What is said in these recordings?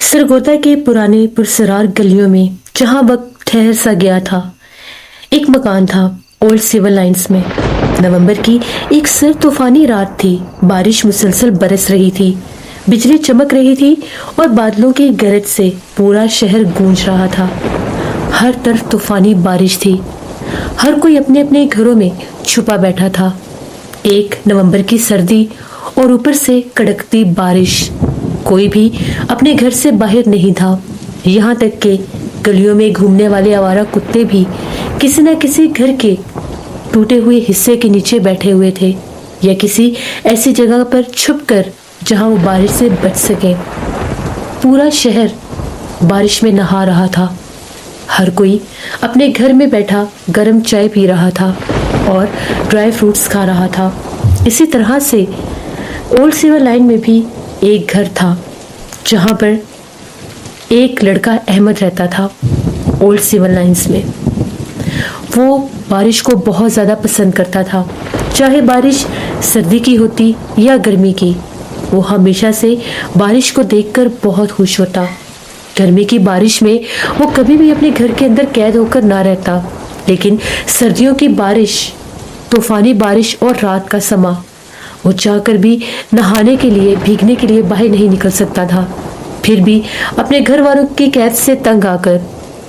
सरगोदा के पुराने पुरसरार गलियों में जहां वक्त ठहर सा गया था, एक मकान था ओल्ड सिविल लाइंस में। नवंबर की एक सर तूफानी रात थी। बारिश मुसलसल बरस रही थी, बिजली चमक रही थी और बादलों की गरज से पूरा शहर गूंज रहा था। हर तरफ तूफानी बारिश थी। हर कोई अपने अपने घरों में छुपा बैठा था। 1 नवंबर की सर्दी और ऊपर से कड़कती बारिश। कोई भी अपने घर से बाहर नहीं था। यहाँ तक कि गलियों में घूमने वाले आवारा कुत्ते भी किसी न किसी घर के टूटे हुए हिस्से के नीचे बैठे हुए थे या किसी ऐसी जगह पर छुपकर जहां वो बारिश से बच सके। पूरा शहर बारिश में नहा रहा था। हर कोई अपने घर में बैठा गर्म चाय पी रहा था और ड्राई फ्रूट्स खा रहा था। इसी तरह से ओल्ड सिविल लाइन में भी एक घर था जहां पर एक लड़का अहमद रहता था। ओल्ड सिविल लाइंस में वो बारिश को बहुत ज़्यादा पसंद करता था, चाहे बारिश सर्दी की होती या गर्मी की। वो हमेशा से बारिश को देखकर बहुत खुश होता। गर्मी की बारिश में वो कभी भी अपने घर के अंदर कैद होकर ना रहता, लेकिन सर्दियों की बारिश, तूफानी बारिश और रात का समा, वो चाहकर भी नहाने के लिए, भीगने के लिए बाहर नहीं निकल सकता था। फिर भी अपने घर वालों की कैद से तंग आकर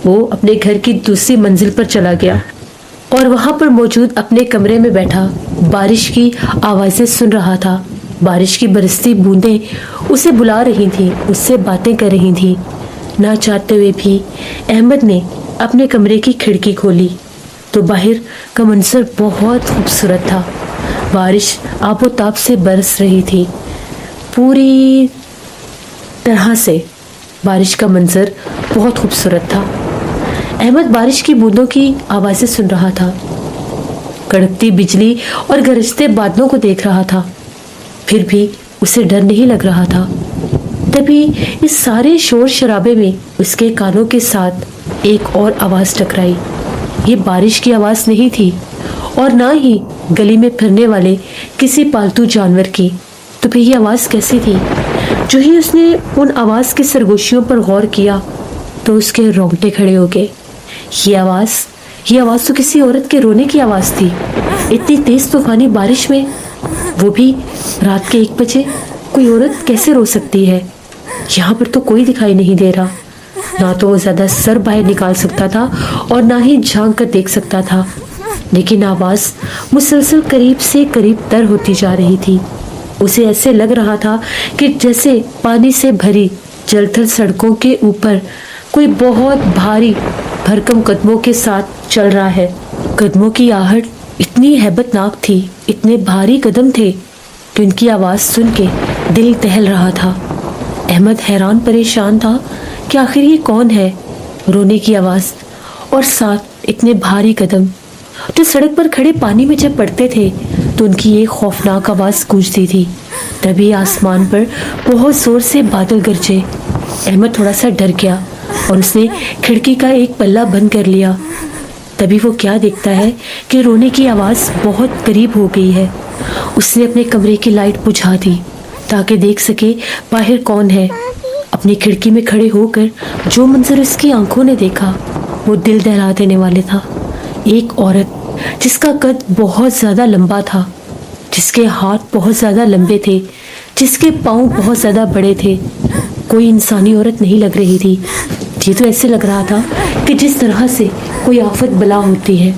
वो अपने घर की दूसरी मंजिल पर चला गया और वहां पर मौजूद अपने कमरे में बैठा बारिश की आवाज़ें सुन रहा था। बारिश की बरसती बूंदें उसे बुला रही थीं, उससे बातें कर रही थीं। ना चाहते हुए भी अहमद ने अपने कमरे की खिड़की खोली तो बाहर का मंजर बहुत खूबसूरत था। बारिश आबोताब से बरस रही थी। पूरी तरह से बारिश का मंजर बहुत खूबसूरत था। अहमद बारिश की बूंदों की आवाज़ें सुन रहा था, कड़कती बिजली और गरजते बादलों को देख रहा था। फिर भी उसे डर नहीं लग रहा था। तभी इस सारे शोर शराबे में उसके कानों के साथ एक और आवाज़ टकराई। ये बारिश की आवाज़ नहीं थी और ना ही गली में फिरने वाले किसी पालतू जानवर की। तो फिर ये आवाज़ कैसी थी? जो ही उसने उन आवाज़ की सरगोशियों पर गौर किया तो उसके रोंगटे खड़े हो गए। ये आवाज़ तो किसी औरत के रोने की आवाज़ थी। इतनी तेज तूफानी बारिश में, वो भी रात के 1 बजे, कोई औरत कैसे रो सकती है? यहाँ पर तो कोई दिखाई नहीं दे रहा। ना तो वो ज़्यादा सर बाहर निकाल सकता था और ना ही झांक कर देख सकता था, लेकिन आवाज़ मुसलसल करीब से करीब तर होती जा रही थी। उसे ऐसे लग रहा था कि जैसे पानी से भरी जलथल सड़कों के ऊपर कोई बहुत भारी भरकम कदमों के साथ चल रहा है। कदमों की आहट इतनी हैबतनाक थी, इतने भारी कदम थे कि उनकी आवाज़ सुन के दिल दहल रहा था। अहमद हैरान परेशान था कि आखिर ये कौन है? रोने की आवाज़ और साथ इतने भारी कदम। जो सड़क पर खड़े पानी में जब पड़ते थे तो उनकी एक खौफनाक आवाज़ गूंजती थी। तभी आसमान पर बहुत जोर से बादल गरजे। अहमद थोड़ा सा डर गया और उसने खिड़की का एक पल्ला बंद कर लिया। तभी वो क्या देखता है कि रोने की आवाज़ बहुत करीब हो गई है। उसने अपने कमरे की लाइट बुझा दी ताकि देख सके बाहर कौन है। अपनी खिड़की में खड़े होकर जो मंजर उसकी आंखों ने देखा वो दिल दहला देने वाले था। एक औरत जिसका कद बहुत ज़्यादा लंबा था, जिसके हाथ बहुत ज़्यादा लंबे थे, जिसके पाँव बहुत ज़्यादा बड़े थे। कोई इंसानी औरत नहीं लग रही थी। ये तो ऐसे लग रहा था कि जिस तरह से कोई आफत बला होती है।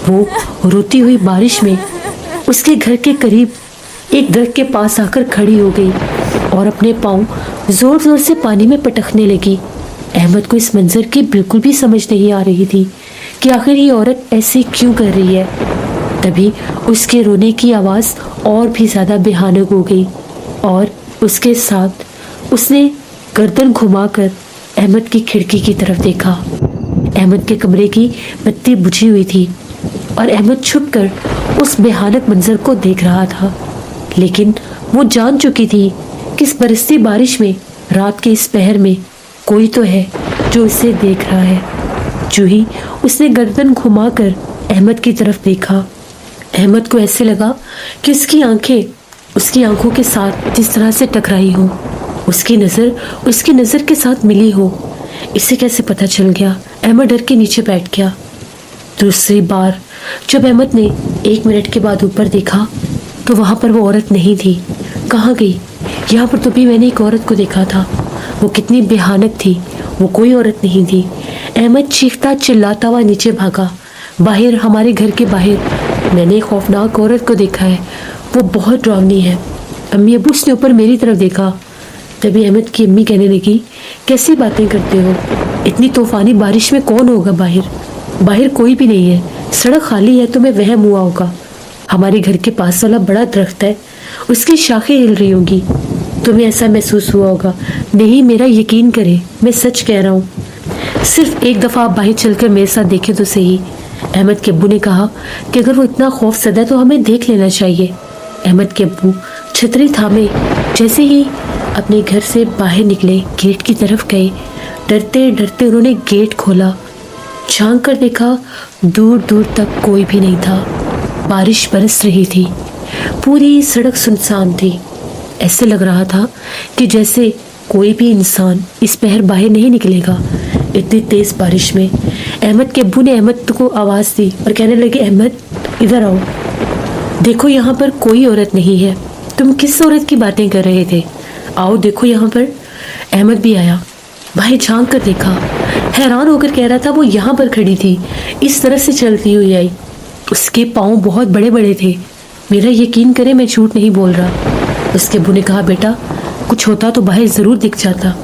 वो रोती हुई बारिश में उसके घर के करीब एक दरख्त के पास आकर खड़ी हो गई और अपने पाँव जोर जोर से पानी में पटकने लगी। अहमद को इस मंजर की बिल्कुल भी समझ नहीं आ रही थी कि आखिर ये औरत ऐसे क्यों कर रही है। तभी उसके रोने की आवाज़ और भी ज़्यादा भयानक हो गई और उसके साथ उसने गर्दन घुमाकर अहमद की खिड़की की तरफ देखा। अहमद के कमरे की बत्ती बुझी हुई थी और अहमद छुपकर उस भयानक मंजर को देख रहा था। लेकिन वो जान चुकी थी कि इस बरसती बारिश में, रात के इस पहर में कोई तो है जो इसे देख रहा है। जो ही उसने गर्दन घुमाकर अहमद की तरफ देखा। अहमद को ऐसे लगा कि उसकी आंखें उसकी आंखों के साथ जिस तरह से टकराई हो, उसकी नज़र के साथ मिली हो। इसे कैसे पता चल गया? अहमद डर के नीचे बैठ गया। दूसरी बार जब अहमद ने 1 मिनट के बाद ऊपर देखा तो वहाँ पर वो औरत नहीं थी। कहाँ गई? यहाँ पर तो भी मैंने एक औरत को देखा था। वो कितनी भयानक थी, वो कोई औरत नहीं थी। अहमद चीखता चिल्लाता हुआ नीचे भागा। बाहर, हमारे घर के बाहर मैंने एक खौफनाक औरत को देखा है, वो बहुत डरावनी है। अम्मी अब्बू उसने ऊपर मेरी तरफ देखा। तभी अहमद की अम्मी कहने लगी, कैसी बातें करते हो? इतनी तूफानी बारिश में कौन होगा बाहर कोई भी नहीं है, सड़क खाली है, तुम्हें वहम हुआ होगा। हमारे घर के पास वाला बड़ा दरख्त है, उसकी शाखें हिल रही होंगी, तुम्हें ऐसा महसूस हुआ होगा। नहीं, मेरा यकीन करे, मैं सच कह रहा हूँ। सिर्फ एक दफ़ा आप बाहर चलकर मेरे साथ देखें तो सही। अहमद के अब्बू ने कहा कि अगर वो इतना खौफ ज़दा है तो हमें देख लेना चाहिए। अहमद के अब्बू छतरी थामे जैसे ही अपने घर से बाहर निकले, गेट की तरफ गए। डरते डरते उन्होंने गेट खोला। झांक कर देखा, दूर दूर तक कोई भी नहीं था। बारिश बरस रही थी, पूरी सड़क सुनसान थी। ऐसे लग रहा था कि जैसे कोई भी इंसान इस पहर बाहर नहीं निकलेगा, इतनी तेज बारिश में। अहमद के अब्बू ने अहमद को आवाज़ दी और कहने लगे, अहमद इधर आओ, देखो यहाँ पर कोई औरत नहीं है। तुम किस औरत की बातें कर रहे थे? आओ देखो यहाँ पर। अहमद भी आया। भाई झांक कर देखा, हैरान होकर कह रहा था वो यहाँ पर खड़ी थी, इस तरह से चलती हुई आई। उसके पाँव बहुत बड़े बड़े थे। मेरा यकीन करे, मैं झूठ नहीं बोल रहा। उसके अब्बू ने कहा, बेटा कुछ होता तो बाहर ज़रूर दिख जाता,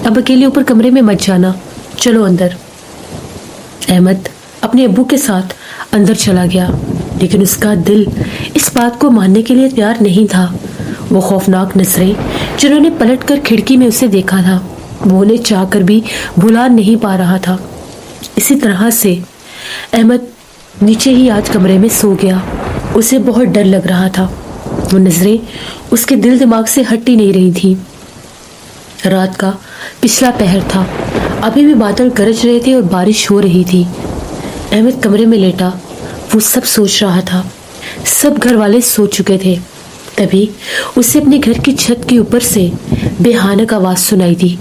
अब अकेले ऊपर कमरे में मत जाना, चलो अंदर। अहमद अपने अब्बू के साथ अंदर चला गया, लेकिन उसका दिल इस बात को मानने के लिए तैयार नहीं था। वो खौफनाक नजरें जिन्होंने पलटकर खिड़की में उसे देखा था, वो उन्हें चाहकर भी भुला नहीं पा रहा था। इसी तरह से अहमद नीचे ही आज कमरे में सो गया। उसे बहुत डर लग रहा था। वो नजरें उसके दिल दिमाग से हट ही नहीं रही थी। रात का पिछला पहर था, अभी भी बादल गरज रहे थे और बारिश हो रही थी। अहमद कमरे में लेटा वो सब सोच रहा था। सब घर वाले सो चुके थे। तभी उसे अपने घर की छत के ऊपर से बेहानक आवाज़ सुनाई दी,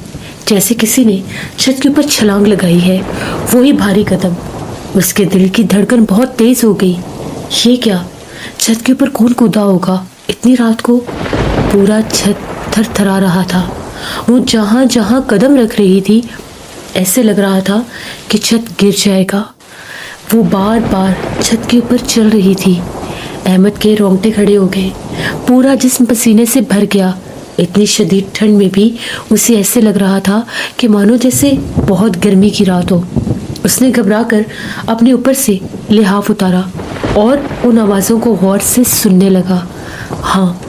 जैसे किसी ने छत के ऊपर छलांग लगाई है। वही भारी कदम। उसके दिल की धड़कन बहुत तेज हो गई। ये क्या? छत के ऊपर कौन कूदा होगा इतनी रात को? पूरा छत थरथरा रहा था। वो जहाँ जहाँ कदम रख रही थी, ऐसे लग रहा था कि छत गिर जाएगा। वो बार बार छत के ऊपर चल रही थी। अहमद के रोंगटे खड़े हो गए, पूरा जिस्म पसीने से भर गया। इतनी शदीद ठंड में भी उसे ऐसे लग रहा था कि मानो जैसे बहुत गर्मी की रात हो। उसने घबरा कर अपने ऊपर से लिहाफ उतारा और उन आवाज़ों को गौर से सुनने लगा। हाँ,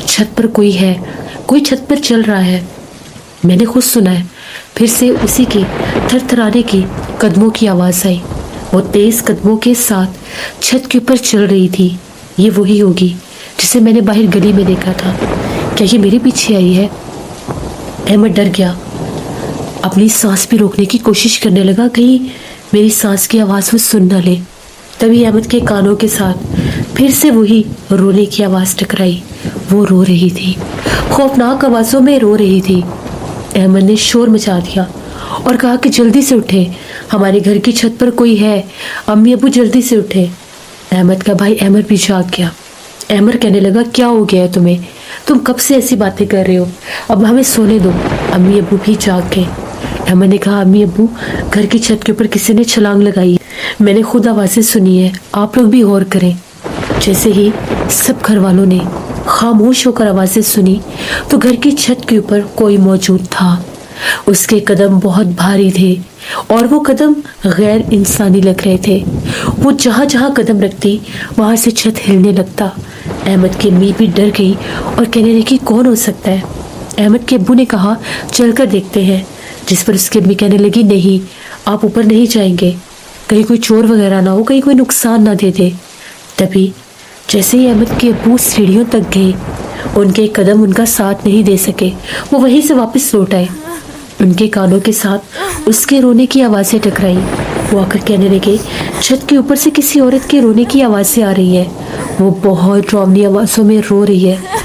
छत पर कोई है, कोई छत पर चल रहा है। मैंने खुद सुना है। फिर से उसी के थरथराने की कदमों की आवाज़ आई। वो तेज़ कदमों के साथ छत के ऊपर चल रही थी। ये वही होगी जिसे मैंने बाहर गली में देखा था। क्या ये मेरे पीछे आई है? अहमद डर गया। अपनी सांस भी रोकने की कोशिश करने लगा, कहीं मेरी सांस की आवाज़ वो सुन न ले। तभी अहमद के कानों के साथ फिर से वही रोने की आवाज़ टकराई। वो रो रही थी, खौफनाक आवाज़ों में रो रही थी। अहमद ने शोर मचा दिया और कहा कि जल्दी से उठे, हमारे घर की छत पर कोई है, अम्मी अब्बू जल्दी से उठे। अहमद का भाई अहमद भी जाग गया। अहमद कहने लगा, क्या हो गया है तुम्हें? तुम कब से ऐसी बातें कर रहे हो? अब हमें सोने दो। अम्मी अब्बू भी जाग गए। अहमद ने कहा, अम्मी अब्बू, घर की छत के ऊपर किसी ने छलांग लगाई, मैंने खुद आवाज़ें सुनी है, आप लोग भी गौर करें। जैसे ही सब घर वालों ने खामोश होकर आवाज़ें सुनी तो घर की छत के ऊपर कोई मौजूद था। उसके कदम बहुत भारी थे और वो कदम गैर इंसानी लग रहे थे। वो जहाँ जहाँ कदम रखती वहाँ से छत हिलने लगता। अहमद की अम्मी भी डर गई और कहने लगी, कौन हो सकता है? अहमद के अब्बू ने कहा, चल कर देखते हैं। जिस पर उसकी अम्मी कहने लगी, नहीं, आप ऊपर नहीं जाएंगे, कहीं कोई चोर वगैरह ना हो, कहीं कोई नुकसान ना दे दे। तभी जैसे ही अहमद के अब्बू सीढ़ियों तक गए, उनके कदम उनका साथ नहीं दे सके। वो वहीं से वापस लौट आए। उनके कानों के साथ उसके रोने की आवाज़ें टकराई। वो आकर कहने लगे, छत के ऊपर से किसी औरत के रोने की आवाज़ें आ रही है, वो बहुत डरावनी आवाज़ों में रो रही है।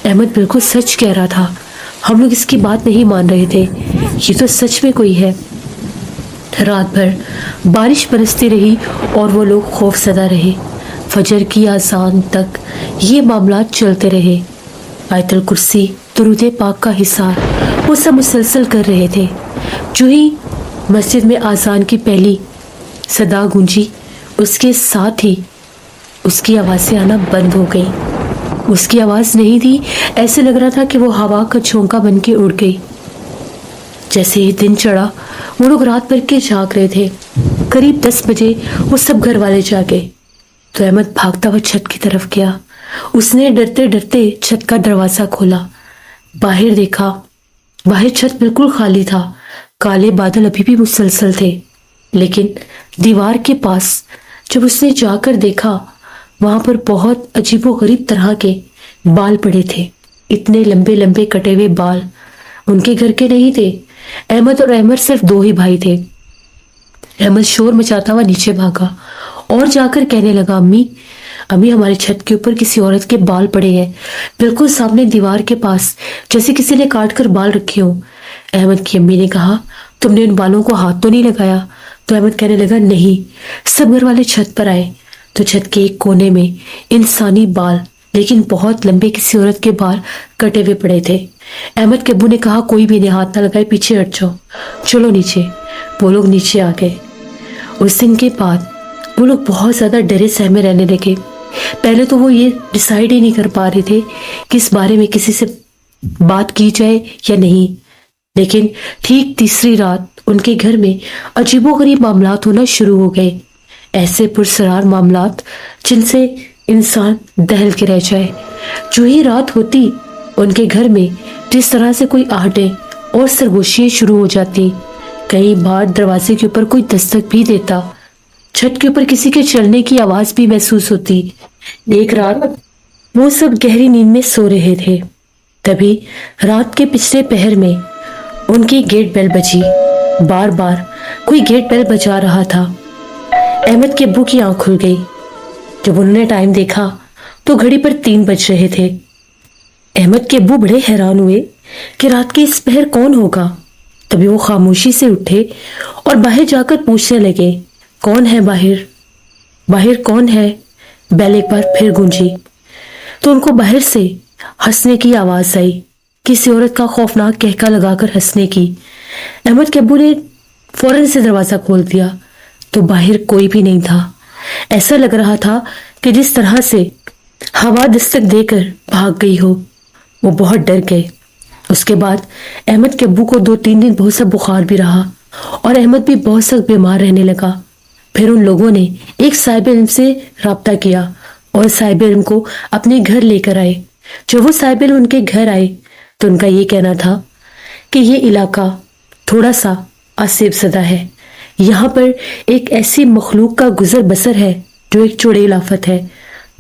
अहमद बिल्कुल सच कह रहा था, हम लोग इसकी बात नहीं मान रहे थे, ये तो सच में कोई है। रात भर बारिश बरसती रही और वो लोग खौफजदा रहे। फजर की आज़ान तक ये मामलात चलते रहे। आयतुल कुर्सी, दुरूद पाक का हिसार वो सब मुसलसल कर रहे थे। जो ही मस्जिद में आज़ान की पहली सदा गूंजी, उसके साथ ही उसकी आवाज़ें आना बंद हो गई। उसकी आवाज़ नहीं थी, ऐसे लग रहा था कि वो हवा का झोंका बन के उड़ गई। जैसे ही दिन चढ़ा, वो लोग रात भर के जाग रहे थे। करीब 10 बजे वो सब घर वाले जागे तो अहमद भागता हुआ छत की तरफ गया। उसने डरते डरते छत का दरवाज़ा खोला, बाहर देखा। बाहर छत बिल्कुल खाली था, काले बादल अभी भी मुसलसल थे, लेकिन दीवार के पास जब उसने जाकर देखा, वहां पर बहुत अजीबोगरीब तरह के बाल पड़े थे। इतने लंबे लंबे कटे हुए बाल उनके घर के नहीं थे। अहमद और अहमद सिर्फ 2 ही भाई थे। अहमद शोर मचाता हुआ नीचे भागा और जाकर कहने लगा, अम्मी अम्मी, हमारे छत के ऊपर किसी औरत के बाल पड़े हैं, बिल्कुल सामने दीवार के पास, जैसे किसी ने काट कर बाल रखे हो। अहमद की अम्मी ने कहा, तुमने उन बालों को हाथ तो नहीं लगाया? तो अहमद कहने लगा, नहीं। सब घर वाले छत पर आए तो छत के एक कोने में इंसानी बाल, लेकिन बहुत लंबे किसी औरत के बाल कटे हुए पड़े थे। अहमद के अब्बू ने कहा, कोई भी ने हाथ ना लगाए, पीछे हट जाओ, चलो नीचे। वो लोग नीचे आ गए। उस दिन के बाद वो लोग बहुत ज़्यादा डरे सहमे रहने लगे। पहले तो वो ये डिसाइड ही नहीं कर पा रहे थे कि इस बारे में किसी से बात की जाए या नहीं, लेकिन ठीक तीसरी रात उनके घर में अजीबोगरीब मामलात होना शुरू हो गए। ऐसे पुरसरार मामलात जिनसे इंसान दहल के रह जाए। जो ही रात होती, उनके घर में जिस तरह से कोई आहटें और सरगोशियाँ शुरू हो जाती। कई बार दरवाजे के ऊपर कोई दस्तक भी देता, छत के ऊपर किसी के चलने की आवाज भी महसूस होती। एक रात वो सब गहरी नींद में सो रहे थे, तभी रात के पिछले पहर में उनकी गेट बेल बजी। बार बार कोई गेट बेल बजा रहा था। अहमद के अब्बू की आंख खुल गई। जब उन्होंने टाइम देखा तो घड़ी पर 3 बज रहे थे। अहमद के अब्बू बड़े हैरान हुए कि रात के इस पहर कौन होगा। तभी वो खामोशी से उठे और बाहर जाकर पूछने लगे, कौन है बाहर? बाहर कौन है? बेल एक बार फिर गूंजी तो उनको बाहर से हंसने की आवाज आई, किसी औरत का खौफनाक कहका लगाकर हंसने की। अहमद के अब्बू ने फौरन से दरवाजा खोल दिया तो बाहर कोई भी नहीं था। ऐसा लग रहा था कि जिस तरह से हवा दस्तक देकर भाग गई हो। वो बहुत डर गए। उसके बाद अहमद के अब्बू को 2-3 दिन बहुत सा बुखार भी रहा और अहमद भी बहुत सख्त बीमार रहने लगा। फिर उन लोगों ने एक साहिब इल्म से राब्ता किया और साहिब इल्म को अपने घर लेकर आए। जब वो साहिब इल्म उनके घर आए तो उनका ये कहना था कि ये इलाका थोड़ा सा आसिफ ज़दा है। यहाँ पर एक ऐसी मखलूक का गुजर बसर है जो एक चुड़ैल आफत है।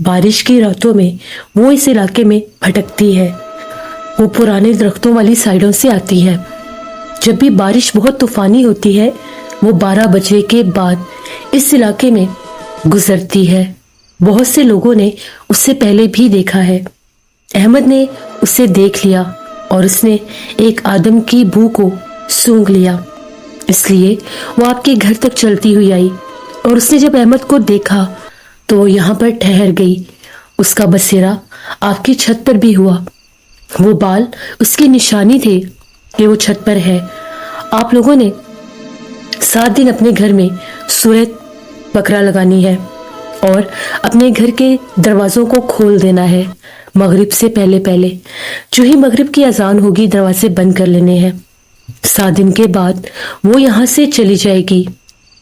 बारिश की रातों में वो इस इलाके में भटकती है। वो पुराने दरख्तों वाली साइडों से आती है। जब भी बारिश बहुत तूफानी होती है, वो 12 बजे के बाद इस इलाके में गुजरती है। बहुत से लोगों ने उससे पहले भी देखा है। अहमद ने उसे देख लिया और उसने एक आदम की बू को सूंघ लिया, इसलिए वो आपके घर तक चलती हुई आई और उसने जब अहमद को देखा तो वो यहाँ पर ठहर गई। उसका बसेरा आपकी छत पर भी हुआ। वो बाल उसकी निशानी थे कि वो छत पर है। आप लोगों ने 7 दिन अपने घर में सूरत बकरा लगानी है और अपने घर के दरवाजों को खोल देना है मगरिब से पहले पहले। जो ही मगरिब की अजान होगी, दरवाजे बंद कर लेने हैं। 7 दिन के बाद वो यहाँ से चली जाएगी।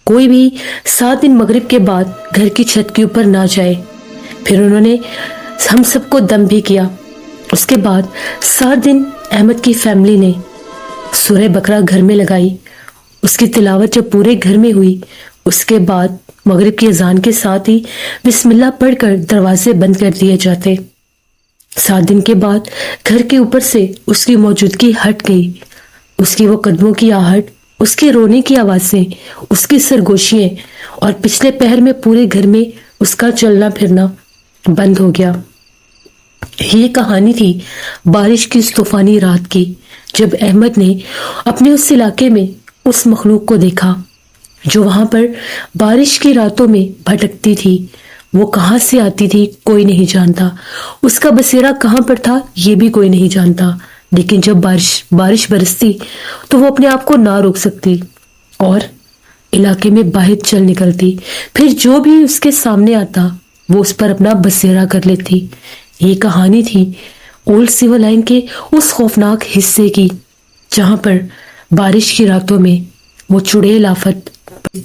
कोई भी 7 दिन मगरिब के बाद घर की छत के ऊपर ना जाए। फिर उन्होंने हम सबको दम भी किया। उसके बाद 7 दिन अहमद की फैमिली ने सूरह बकरा घर में लगाई। उसकी तिलावत जब पूरे घर में हुई, उसके बाद मगरिब की अजान के साथ ही बिस्मिल्लाह पढ़कर दरवाजे बंद कर दिए जाते। 7 दिन के बाद घर के ऊपर से उसकी मौजूदगी हट गई। उसकी वो कदमों की आहट اس کے رونے کی آوازیں، اس کی سرگوشیاں اور پچھلے پہر میں پورے گھر میں اس کا چلنا پھرنا بند ہو گیا۔ یہ کہانی تھی بارش کی اس طوفانی رات کی، جب احمد نے اپنے اس علاقے میں اس مخلوق کو دیکھا جو وہاں پر بارش کی راتوں میں بھٹکتی تھی۔ وہ کہاں سے آتی تھی کوئی نہیں جانتا، اس کا بسیرا کہاں پر تھا یہ بھی کوئی نہیں جانتا، لیکن جب بارش برستی تو وہ اپنے آپ کو نہ روک سکتی اور علاقے میں باہر چل نکلتی، پھر جو بھی اس کے سامنے آتا وہ اس پر اپنا بسیرا کر لیتی۔ یہ کہانی تھی اولڈ سیور لائن کے اس خوفناک حصے کی جہاں پر بارش کی راتوں میں وہ چڑیل آفت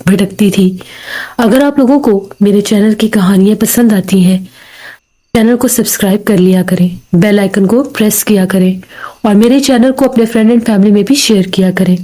بھٹکتی تھی۔ اگر آپ لوگوں کو میرے چینل کی کہانیاں پسند آتی ہیں، چینل کو سبسکرائب کر لیا کریں، بیل آئیکن کو پریس کیا کریں اور میرے چینل کو اپنے فرینڈ اینڈ فیملی میں بھی شیئر کیا کریں۔